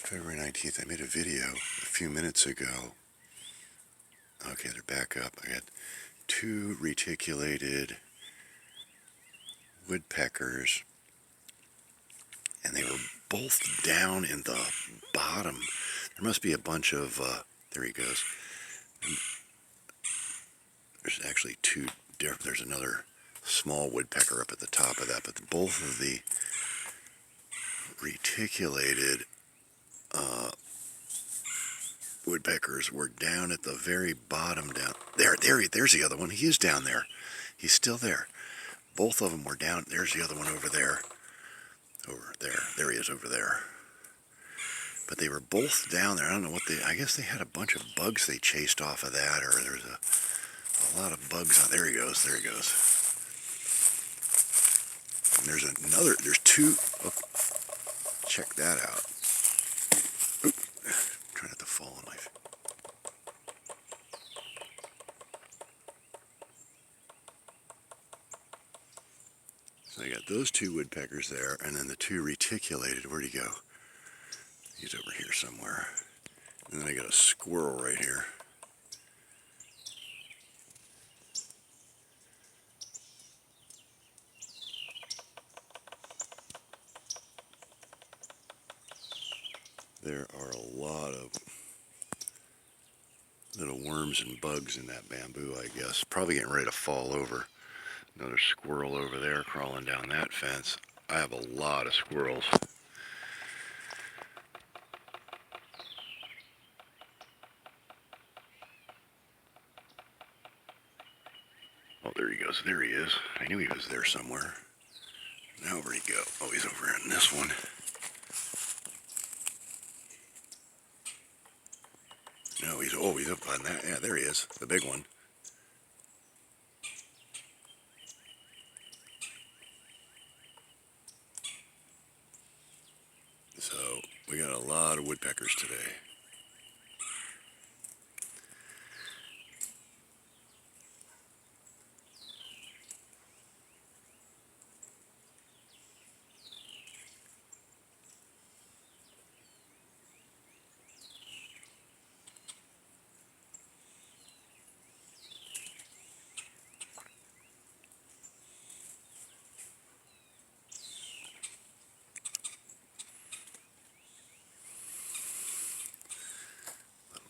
February 19th. I made a video a few minutes ago. Okay, they're back up. I got two reticulated woodpeckers, and they were both down in the bottom. There must be a bunch of, there he goes. There's actually two different, there's another small woodpecker up at the top of that, but both of the reticulated woodpeckers were down at the very bottom down there. There's the other one. He is down there. He's still there. Both of them were down. There's the other one over there. Over there. There he is over there. But they were both down there. I don't know what I guess they had a bunch of bugs they chased off of that, or there's a lot of bugs on. There he goes. There he goes. And there's two. Oh, check that out. Oop, try not to fall on my feet. So I got those two woodpeckers there, and then the two reticulated. Where'd he go? He's over here somewhere. And then I got a squirrel right here. There are a lot of little worms and bugs in that bamboo, I guess. Probably getting ready to fall over. Another squirrel over there crawling down that fence. I have a lot of squirrels. Oh, there he goes. There he is. I knew he was there somewhere. Now where'd he go? Oh, he's over in this one. No, he's up on that. Yeah, there he is. The big one. So, we got a lot of woodpeckers today.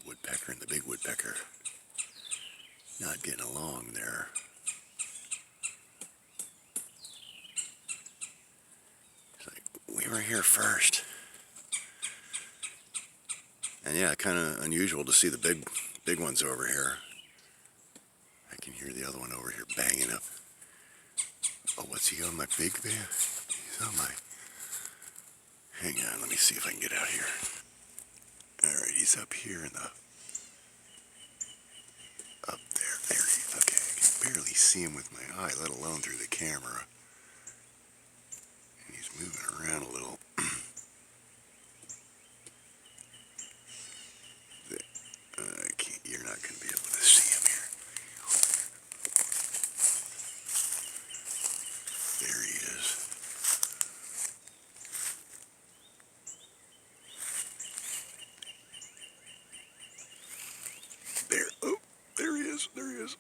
Woodpecker and the big woodpecker not getting along there. It's like, we were here first. And yeah, kind of unusual to see the big ones over here. I can hear the other one over here banging up. Oh, what's he on my big bear? He's on my... Hang on, let me see if I can get out here. Alright, he's up here in the... Up there. There he is. Okay, I can barely see him with my eye, let alone through the camera. And he's moving around a little. You're not going to be able to see him here. There he is. There. Oh, there he is. There he is.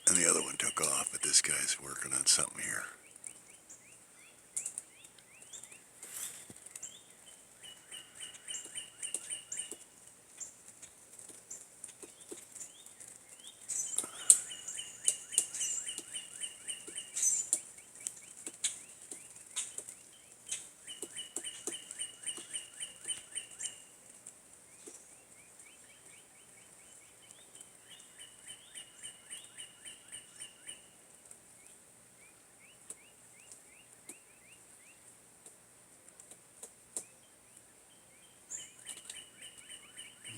And the other one took off, but this guy's working on something here.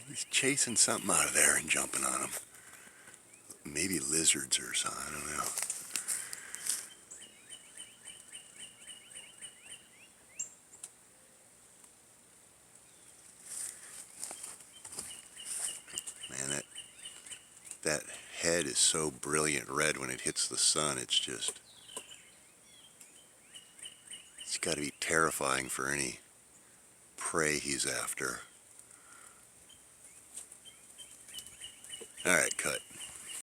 He's chasing something out of there and jumping on him. Maybe lizards or something, I don't know. Man, That head is so brilliant red when it hits the sun. It's got to be terrifying for any prey he's after. All right, cut.